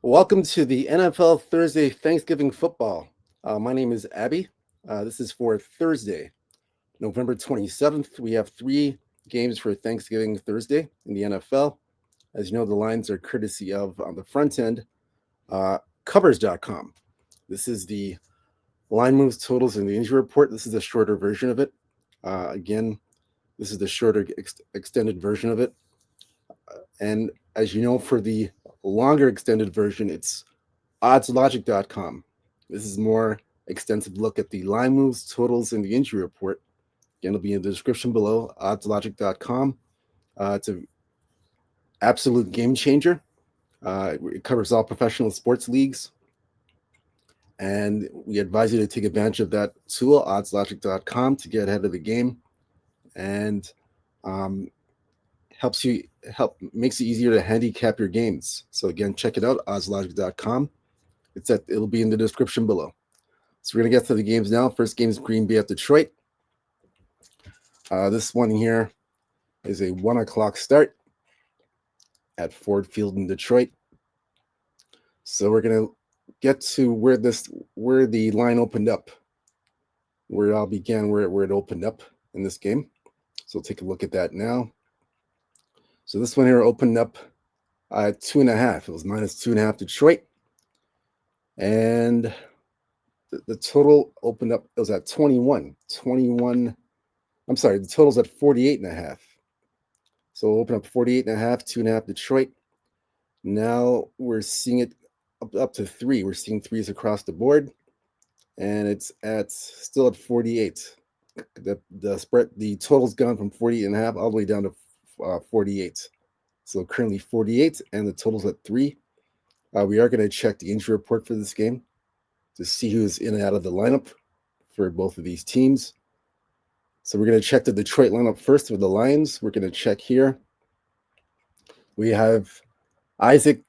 Welcome to the NFL Thursday Thanksgiving football. My name is Abby. This is for Thursday, November 27th. We have three games for Thanksgiving Thursday in the NFL. As you know, the lines are courtesy of, on the front end, covers.com. This is the line moves, totals, and the injury report. This is a shorter version of it. Again, this is the shorter, extended version of it. And as you know, for the longer extended version, it's oddslogic.com. This is more extensive look at the line moves, totals, and the injury report. Again, it'll be in the description below, oddslogic.com. It's an absolute game changer. It covers all professional sports leagues. And we advise you to take advantage of that tool, oddslogic.com, to get ahead of the game. And makes it easier to handicap your games. So again, check it out, oddslogic.com. It'll be in the description below. So we're gonna get to the games now. First game is Green Bay at Detroit. This one here is a 1:00 start at Ford Field in Detroit. So we're gonna get to where the line opened up, where it all began, where it opened up in this game. So we'll take a look at that now. So this one here opened up at 2.5. It was minus 2.5 Detroit. And the total opened up, it was at 21. I'm sorry, the total's at 48.5. So we'll open up 48.5, 2.5 Detroit. Now we're seeing it up to 3. We're seeing 3s across the board. And it's still at 48. The spread, the total's gone from 48.5 all the way down to 48. So currently 48, and the total's at 3. We are going to check the injury report for this game to see who's in and out of the lineup for both of these teams. So we're going to check the Detroit lineup first with the Lions. We're going to check here. We have Isaac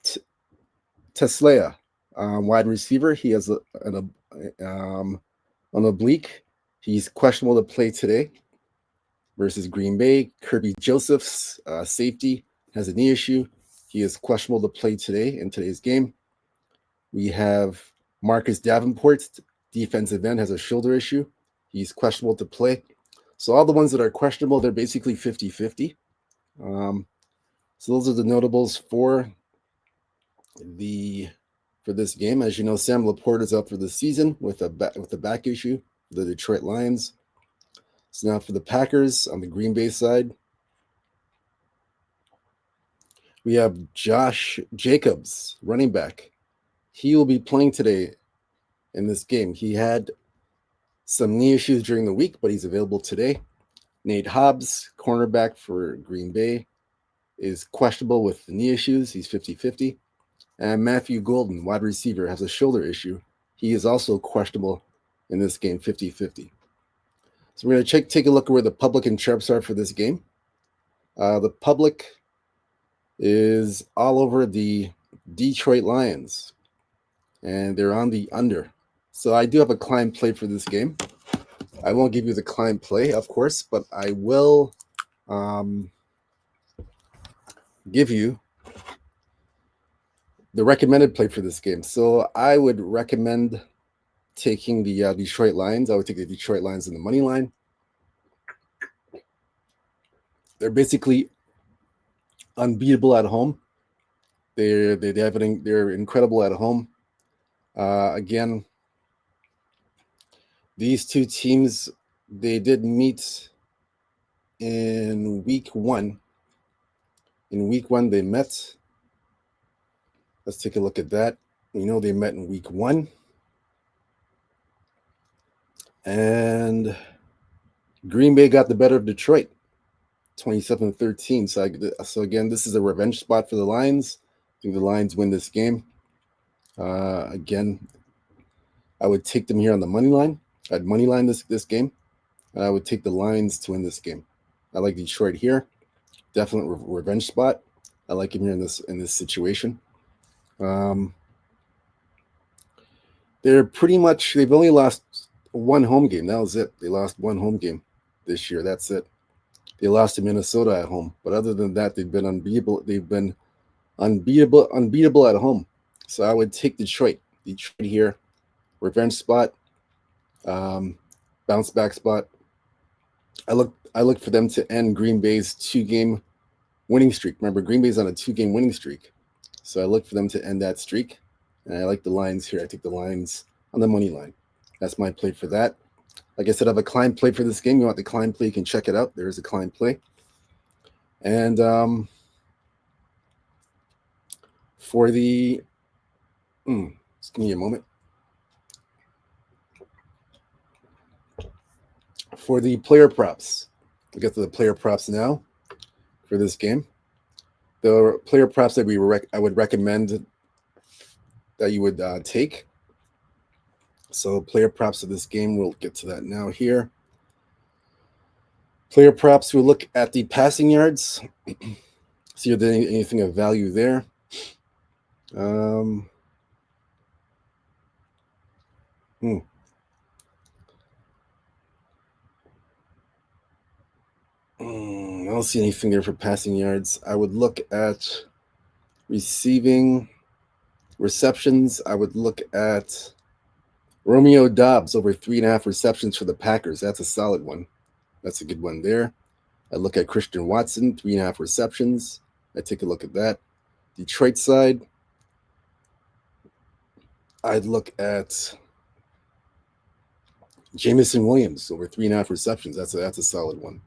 Teslea, wide receiver. He has an oblique. He's questionable to play today versus Green Bay. Kirby Joseph's safety has a knee issue. He is questionable to play today in today's game. We have Marcus Davenport, defensive end, has a shoulder issue. He's questionable to play. So all the ones that are questionable, they're basically 50-50. So those are the notables for this game. As you know, Sam Laporte is out for the season with a back issue for the Detroit Lions. So now for the Packers on the Green Bay side, we have Josh Jacobs, running back. He will be playing today in this game. He had some knee issues during the week, but he's available today. Nate Hobbs, cornerback for Green Bay, is questionable with the knee issues. He's 50-50. And Matthew Golden, wide receiver, has a shoulder issue. He is also questionable in this game, 50-50. So we're going to take a look at where the public and sharps are for this game. The public is all over the Detroit Lions, and they're on the under. So I do have a client play for this game. I won't give you the client play, of course, but I will give you the recommended play for this game. So I would recommend taking the Detroit Lions. I would take the Detroit Lions in the money line. They're basically unbeatable at home. They're incredible at home. Again, these two teams, they did meet in week 1. In week 1, they met. Let's take a look at that. We know they met in week 1. And Green Bay got the better of Detroit, 27-13. So again, this is a revenge spot for the Lions. I think the Lions win this game. Again, I would take them here on the money line. I'd money line this game. And I would take the Lions to win this game. I like Detroit here. Definite revenge spot. I like him here in this situation. They're pretty much, they've only lost one home game. That was it. They lost one home game this year. That's it. They lost to Minnesota at home. But other than that, they've been unbeatable. They've been unbeatable at home. So I would take Detroit. Detroit here, revenge spot, um, bounce back spot. I look for them to end Green Bay's 2 game winning streak. Remember, Green Bay's on a 2 game winning streak. So I look for them to end that streak. And I like the lines here. I take the lines on the money line. That's my play for that. Like I said, I have a Klein play for this game. You want the Klein play, you can check it out. There is a Klein play. And for the, just give me a moment. For the player props, we'll get to the player props now for this game. The player props that I would recommend that you would take. So player props of this game, we'll get to that now here. Player props, we'll look at the passing yards. See if there's anything of value there. I don't see anything there for passing yards. I would look at receiving receptions. I would look at Romeo Dobbs over 3.5 receptions for the Packers. That's a solid one. That's a good one there. I look at Christian Watson, 3.5 receptions. I take a look at that. Detroit side, I'd look at Jamison Williams over 3.5 receptions. That's a solid one.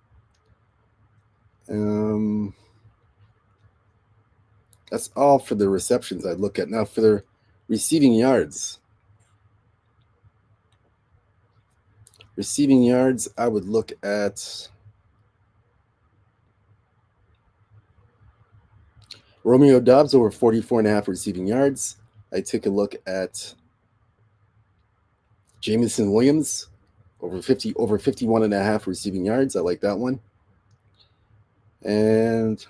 That's all for the receptions I'd look at. Now for the receiving yards. Receiving yards, I would look at Romeo Dobbs over 44.5 receiving yards. I take a look at Jamison Williams over 51.5 receiving yards. I like that one. And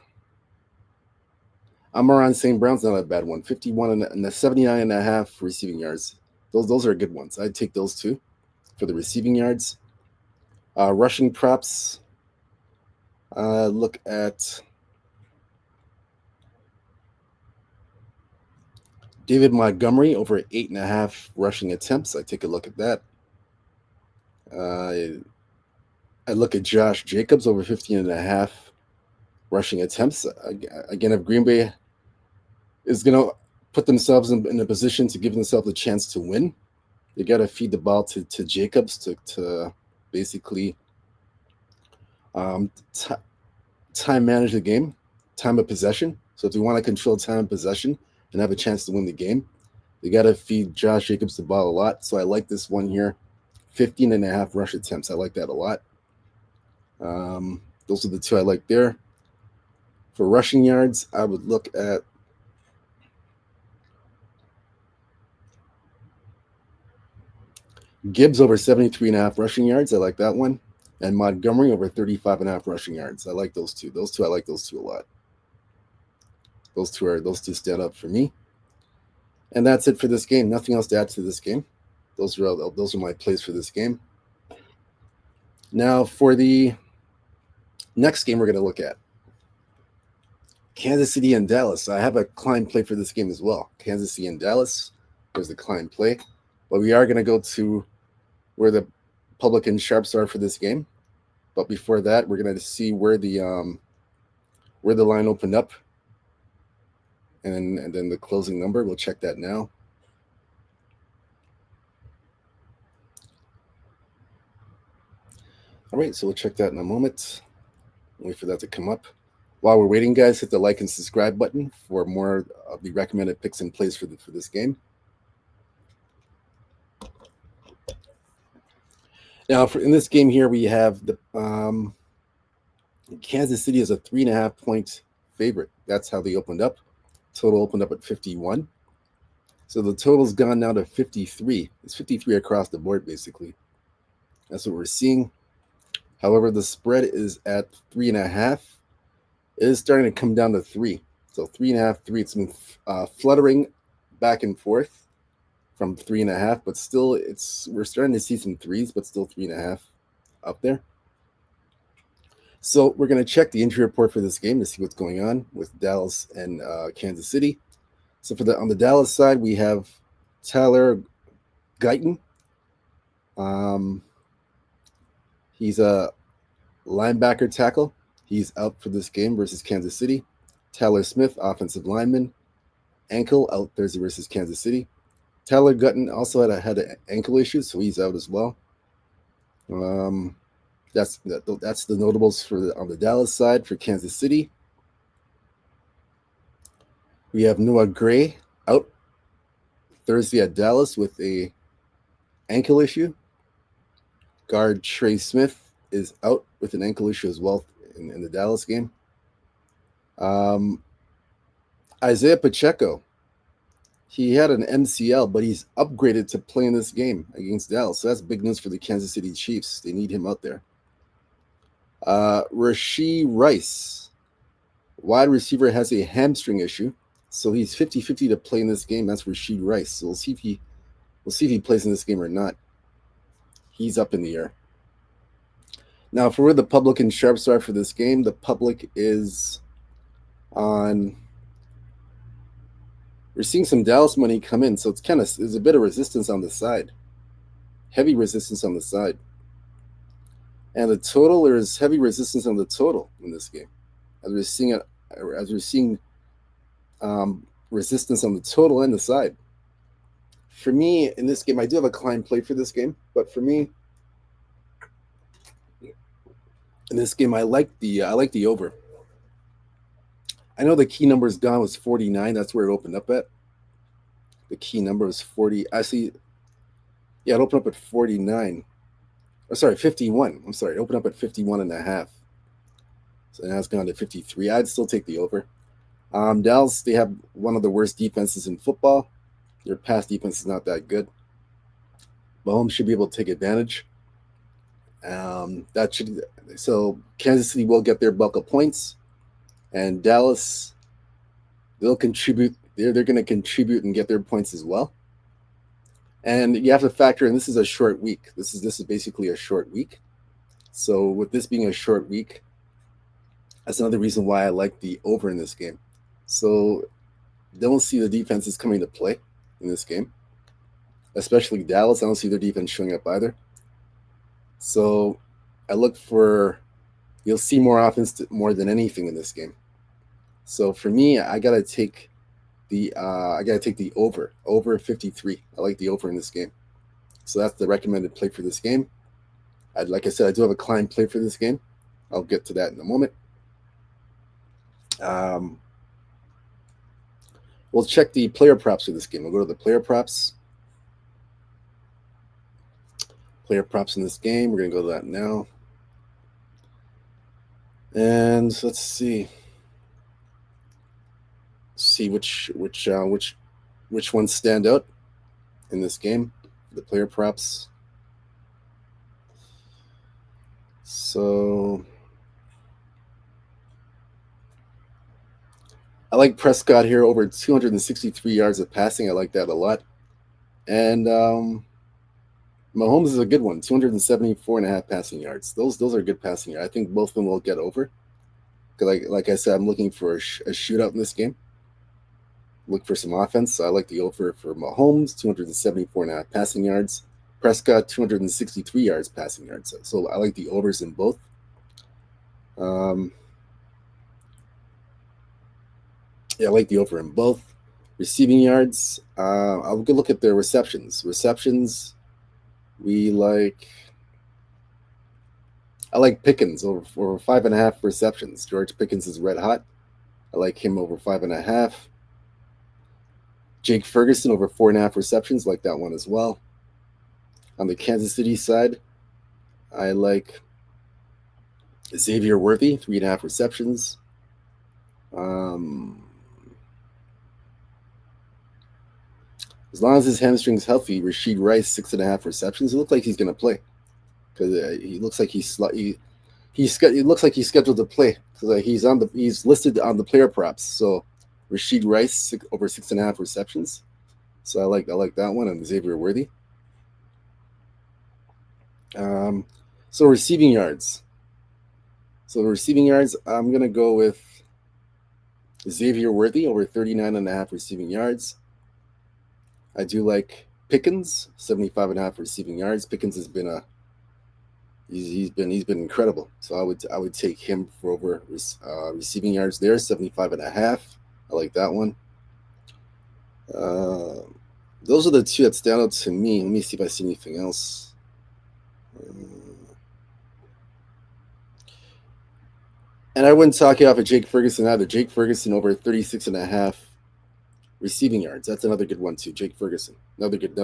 Amon St. Brown's not a bad one. 51 and the 79.5 receiving yards. Those are good ones. I'd take those two for the receiving yards. Rushing props. Look at David Montgomery over 8.5 rushing attempts. I take a look at that. I look at Josh Jacobs over 15.5 rushing attempts. Again, if Green Bay is going to put themselves in a position to give themselves a chance to win, they got to feed the ball to Jacobs to basically time manage the game, time of possession. So if they want to control time of possession and have a chance to win the game, they got to feed Josh Jacobs the ball a lot. So I like this one here, 15.5 rush attempts. I like that a lot. Those are the two I like there. For rushing yards, I would look at Gibbs over 73.5 rushing yards. I like that one. And Montgomery over 35.5 rushing yards. I like those two. I like those two a lot. Those two stand up for me. And that's it for this game. Nothing else to add to this game. Those are my plays for this game. Now for the next game we're going to look at, Kansas City and Dallas. I have a Klein play for this game as well. Kansas City and Dallas. There's the Klein play. But we are going to go to where the public and sharps are for this game. But before that, we're going to see where the line opened up, and then the closing number. We'll check that now. All right, so we'll check that in a moment. Wait for that to come up. While we're waiting, guys, hit the like and subscribe button for more of the recommended picks and plays for this game. Now, in this game here, we have the Kansas City is a 3.5 point favorite. That's how they opened up. Total opened up at 51. So the total's gone now to 53. It's 53 across the board, basically. That's what we're seeing. However, the spread is at 3.5. It is starting to come down to 3. So 3.5, 3. It's been fluttering back and forth from 3.5, but still, we're starting to see some threes, but still 3.5 up there. So we're going to check the injury report for this game to see what's going on with Dallas and Kansas City. So for the on the Dallas side, we have Tyler Guyton. Um, he's a linebacker tackle. He's out for this game versus Kansas City. Tyler Smith, offensive lineman, ankle out Thursday versus Kansas City. Tyler Guyton also had an ankle issue, so he's out as well. Um, that's the notables for on the Dallas side. For Kansas City, we have Noah Gray out Thursday at Dallas with a ankle issue. Guard Trey Smith is out with an ankle issue as well in the Dallas game. Um, Isaiah Pacheco, he had an MCL, but he's upgraded to play in this game against Dallas. So that's big news for the Kansas City Chiefs. They need him out there. Rashee Rice, wide receiver, has a hamstring issue. So he's 50-50 to play in this game. That's Rashee Rice. So we'll see if he plays in this game or not. He's up in the air. Now, for where the public and sharps are for this game, the public is on. We're seeing some Dallas money come in, so there's a bit of resistance on the side, heavy resistance on the side, and the total, there's heavy resistance on the total in this game, as we're seeing resistance on the total and the side. For me, in this game, I do have a client play for this game, but for me, in this game, I like the over. I know the key number is gone, was 49. That's where it opened up at. The key number was 40. Actually, yeah, it opened up at 49. Oh, sorry, 51. I'm sorry, it opened up at 51 and a half. So now it's gone to 53. I'd still take the over. Dallas, they have one of the worst defenses in football. Their pass defense is not that good. Mahomes should be able to take advantage. So Kansas City will get their bulk of points, and Dallas, they'll contribute. They're going to contribute and get their points as well. And you have to factor in, this is a short week. This is basically a short week. So with this being a short week, that's another reason why I like the over in this game. So don't see the defenses coming to play in this game, especially Dallas. I don't see their defense showing up either. So I look for, you'll see more offense more than anything in this game. So for me, I gotta take the over 53. I like the over in this game. So that's the recommended play for this game. Like I said, I do have a client play for this game. I'll get to that in a moment. We'll check the player props for this game. We'll go to the player props. Player props in this game. We're going to go to that now. And let's see. See which ones stand out in this game. The player props. So I like Prescott here, over 263 yards of passing. I like that a lot. And Mahomes is a good one, 274 and a half passing yards. Those are good passing yards. I think both of them will get over. Like I said, I'm looking for a shootout in this game. Look for some offense. So I like the over for Mahomes, 274 and a half passing yards. Prescott, 263 yards passing yards. So I like the overs in both. Yeah, I like the over in both. Receiving yards, I'll go look at their receptions. Receptions, I like Pickens over 5.5 receptions. George Pickens is red hot. I like him over 5.5. Jake Ferguson over 4.5 receptions, like that one as well. On the Kansas City side, I like Xavier Worthy, 3.5 receptions. As long as his hamstring's healthy, Rashee Rice, 6.5 receptions. It looks like he's going to play, because he looks like it looks like he's scheduled to play, because he's listed on the player props. So Rashee Rice over 6.5 receptions. So I like that one, and Xavier Worthy. So receiving yards. I'm gonna go with Xavier Worthy over 39.5 receiving yards. I do like Pickens, 75.5 receiving yards. Pickens has been a he's been incredible. So I would take him for over receiving yards there, 75.5. I like that one. Uh, those are the two that stand out to me. Let me see if I see anything else. And I wouldn't talk you off of Jake Ferguson either. Jake Ferguson over 36.5 receiving yards. That's another good one too. Jake Ferguson, another good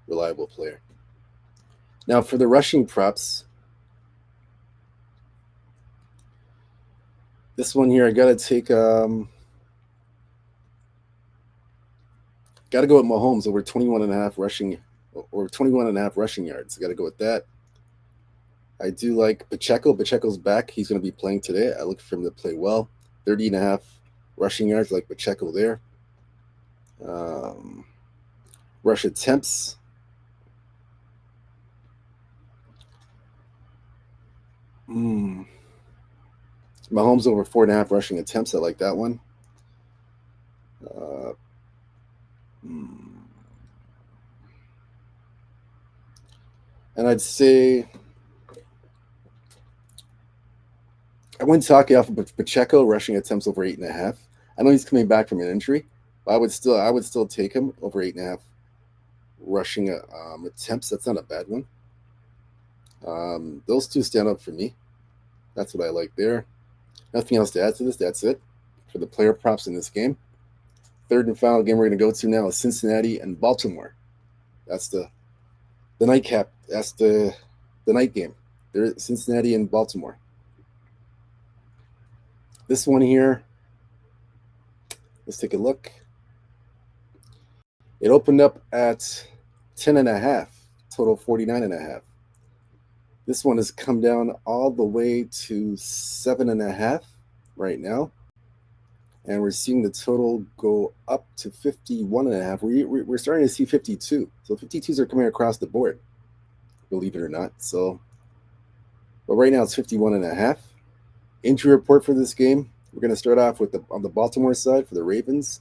reliable player. Now for the rushing props, this one here I gotta go with Mahomes over 21 and a half rushing or 21 and a half rushing yards. I gotta go with that. I do like Pacheco. Pacheco's back. He's going to be playing today. I look for him to play well. 30 and a half rushing yards, like Pacheco there. Um, rush attempts. Mm. Mahomes over 4.5 rushing attempts. I like that one. Uh, mm. And I'd say I wouldn't talk you off of Pacheco rushing attempts over 8.5. I know he's coming back from an injury, but I would still take him over 8.5 rushing attempts. That's not a bad one. Those two stand up for me. That's what I like there. Nothing else to add to this. That's it for the player props in this game. Third and final game we're going to go to now is Cincinnati and Baltimore. That's the nightcap. That's the night game. There's Cincinnati and Baltimore. This one here, let's take a look. It opened up at 10.5, total 49.5. This one has come down all the way to 7.5 right now. And we're seeing the total go up to 51.5. We're starting to see 52. So 52s are coming across the board, believe it or not. So, but right now it's 51.5. Injury report for this game. We're going to start off with on the Baltimore side for the Ravens.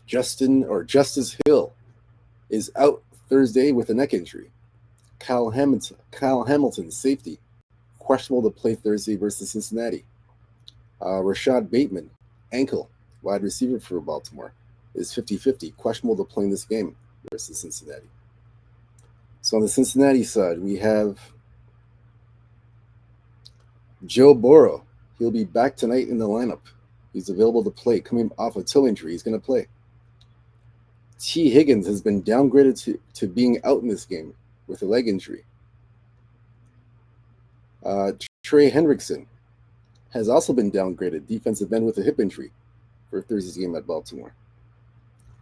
Justice Hill is out Thursday with a neck injury. Kyle Hamilton, safety, questionable to play Thursday versus Cincinnati. Rashad Bateman, ankle, wide receiver for Baltimore, is 50-50, questionable to play in this game versus Cincinnati. So on the Cincinnati side, we have Joe Burrow. He'll be back tonight in the lineup. He's available to play. Coming off a toe injury, he's going to play. T. Higgins has been downgraded to being out in this game with a leg injury. Trey Hendrickson has also been downgraded, defensive end with a hip injury for Thursday's game at Baltimore.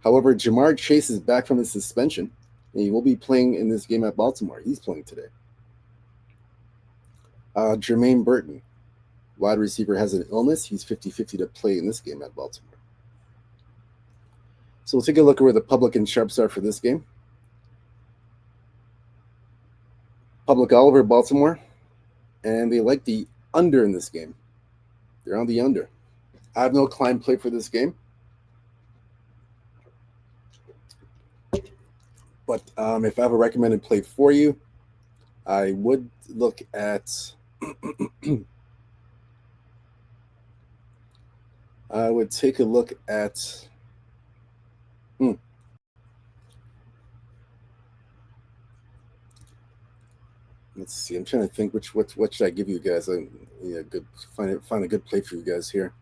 However, Jamar Chase is back from his suspension, and he will be playing in this game at Baltimore. He's playing today. Jermaine Burton, wide receiver, has an illness. He's 50-50 to play in this game at Baltimore. So we'll take a look at where the public and sharps are for this game. Public all over Baltimore, and they like the under in this game. They're on the under. I have no climb play for this game. But if I have a recommended play for you, I would look at I would take a look at let's see. I'm trying to think what should I give you guys. Good find a good play for you guys here.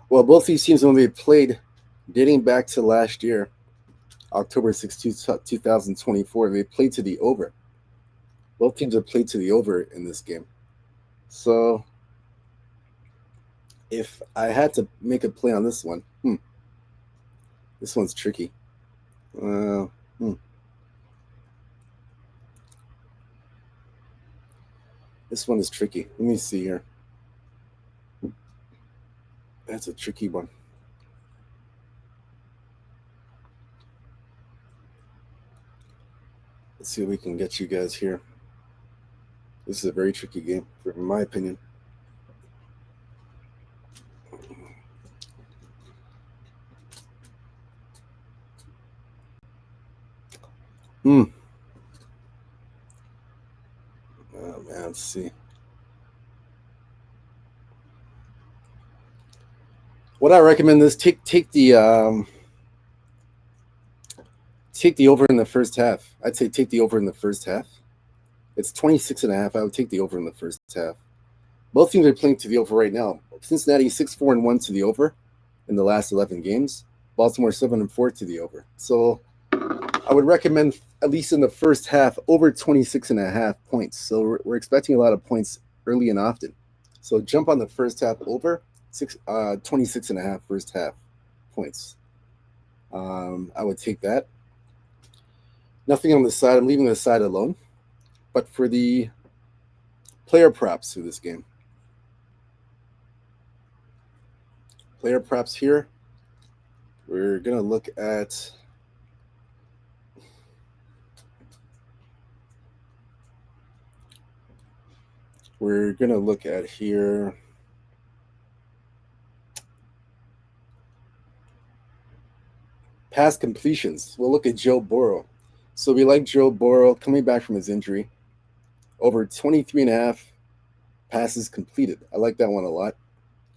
Well, both these teams, when they played, dating back to last year, October 6th, 2024, they played to the over. Both teams have played to the over in this game. So if I had to make a play on this one, this one's tricky. This one is tricky. Let me see here. That's a tricky one. see if we can get you guys here. This is a very tricky game, in my opinion. Hmm. Oh man, let's see. What I recommend is take the over in the first half. I'd say take the over in the first half. It's 26.5. I would take the over in the first half. Both teams are playing to the over right now. Cincinnati 6-4-1 to the over in the last 11 games. Baltimore 7-4 to the over. So I would recommend at least in the first half over 26.5 points. So we're expecting a lot of points early and often. So jump on the first half over 26.5 first half points. I would take that. Nothing on the side. I'm leaving the side alone. But for the player props for this game, player props here, we're going to look at here pass completions. We'll look at Joe Burrow. So we like Joe Burrow coming back from his injury. Over 23.5 passes completed. I like that one a lot.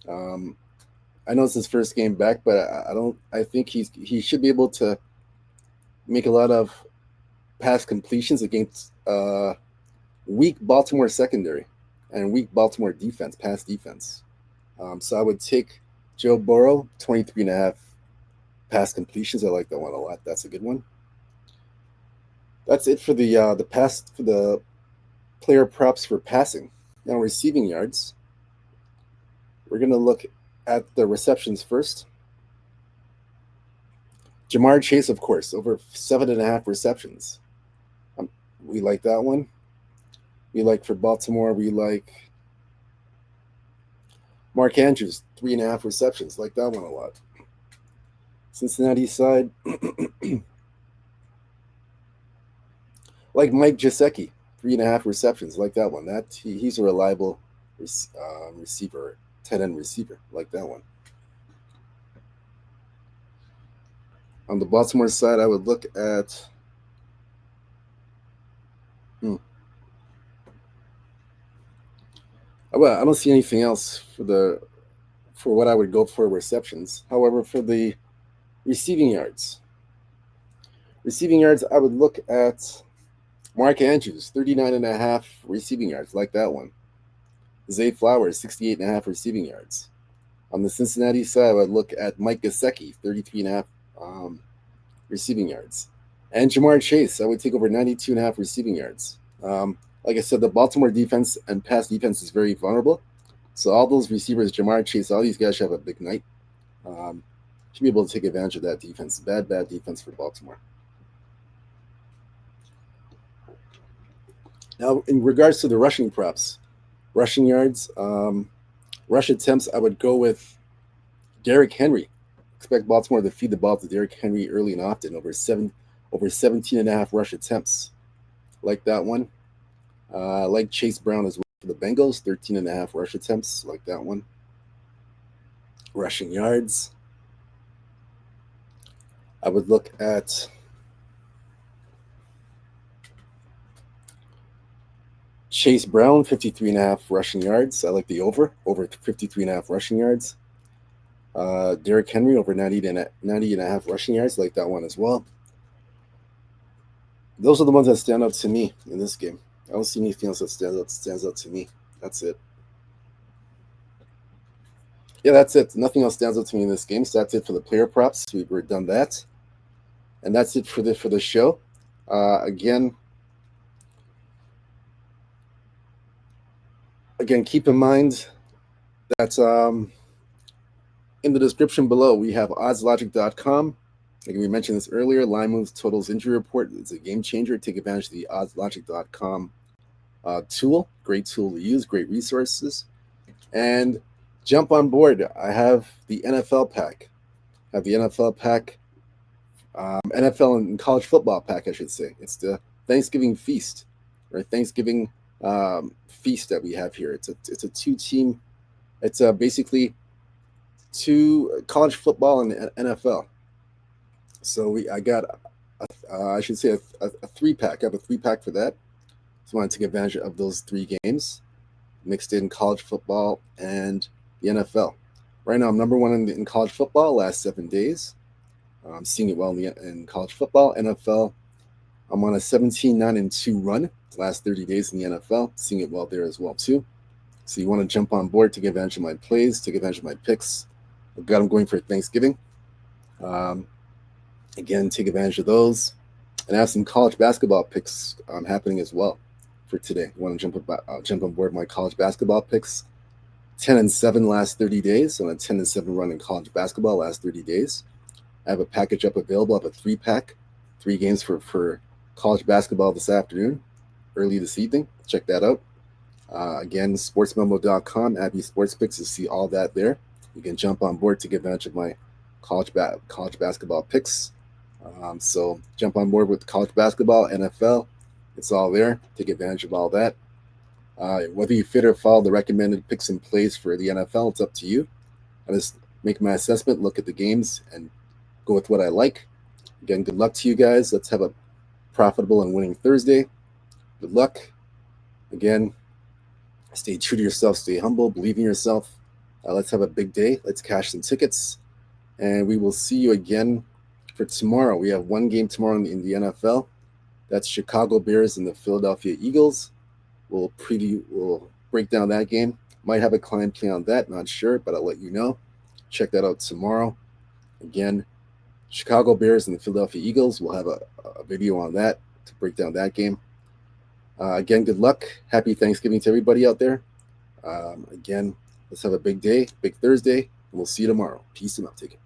I know it's his first game back, but I think he should be able to make a lot of pass completions against weak Baltimore secondary and weak Baltimore defense, pass defense. So I would take Joe Burrow, 23.5 pass completions. I like that one a lot. That's a good one. That's it for the player props for passing. Now receiving yards. We're going to look at the receptions first. Jamar Chase, of course, over 7.5 receptions. We like that one. We like for Baltimore, we like Mark Andrews, 3.5 receptions. Like that one a lot. Cincinnati side, like Mike Gesicki, 3.5 receptions. Like that one. He's a reliable receiver, tight end receiver. Like that one. On the Baltimore side, I would look at. Well, I don't see anything else for what I would go for receptions. However, for the receiving yards, I would look at Mark Andrews, 39.5 receiving yards. Like that one. Zay Flowers, 68.5 receiving yards. On the Cincinnati side, I would look at Mike Gesicki, 33.5 receiving yards. And Jamar Chase, I would take over 92.5 receiving yards. Like I said, the Baltimore defense and pass defense is very vulnerable. So all those receivers, Jamar Chase, all these guys should have a big night. Should be able to take advantage of that defense. Bad defense for Baltimore. Now, in regards to the rushing props, rushing yards, rush attempts, I would go with Derrick Henry. Expect Baltimore to feed the ball to Derrick Henry early and often, over 17.5 rush attempts. Like that one. Like Chase Brown as well for the Bengals, 13.5 rush attempts. Like that one. Rushing yards. I would look at Chase Brown, 53.5 rushing yards. I like the over 53.5 rushing yards. Derrick Henry, over 90.5 rushing yards. I like that one as well. Those are the ones that stand out to me in this game. I don't see anything else that stands out to me. That's it. Yeah, that's it. Nothing else stands out to me in this game. So that's it for the player props. We're done that, and that's it for the show. Again, keep in mind that in the description below we have oddslogic.com. Like we mentioned this earlier, line moves totals injury report. It's a game changer. Take advantage of the oddslogic.com tool. Great tool to use. Great resources. And jump on board. I have the NFL pack. NFL and college football pack, I should say. It's the Thanksgiving feast, right? Thanksgiving feast that we have here. It's a two team. It's basically two college football and NFL. So I got I should say a three pack. I have a three pack for that. So I want to take advantage of those three games mixed in college football and the NFL. Right now, I'm number one in college football last 7 days. I'm seeing it well in college football. NFL, I'm on a 17-9-2 run last 30 days in the NFL. Seeing it well there as well too. So you want to jump on board, take advantage of my plays, take advantage of my picks. I've got them going for Thanksgiving. Um, Again, take advantage of those. And I have some college basketball picks happening as well for today. You want to jump on board my college basketball picks. 10-7 last 30 days. So on a 10-7 run in college basketball last 30 days. I have a package up available. I have a three pack, three games for college basketball this afternoon, early this evening. Check that out. Again, sportsmemo.com, Abby Sports Picks, to see all that there. You can jump on board to get advantage of my college basketball picks. So jump on board with college basketball, NFL. It's all there. Take advantage of all that. Whether you fit or follow the recommended picks and plays for the NFL, it's up to you. I just make my assessment, look at the games, and go with what I like. Again, good luck to you guys. Let's have a profitable and winning Thursday. Good luck. Again, stay true to yourself, stay humble, believe in yourself. Let's have a big day. Let's cash some tickets. And we will see you again for tomorrow. We have one game tomorrow in the NFL. That's Chicago Bears and the Philadelphia Eagles. We'll break down that game. Might have a client play on that, not sure, but I'll let you know. Check that out tomorrow. Again, Chicago Bears and the Philadelphia Eagles. We'll have a video on that to break down that game. Again, good luck. Happy Thanksgiving to everybody out there. Again, let's have a big day, big Thursday, and we'll see you tomorrow. Peace and out. Take it.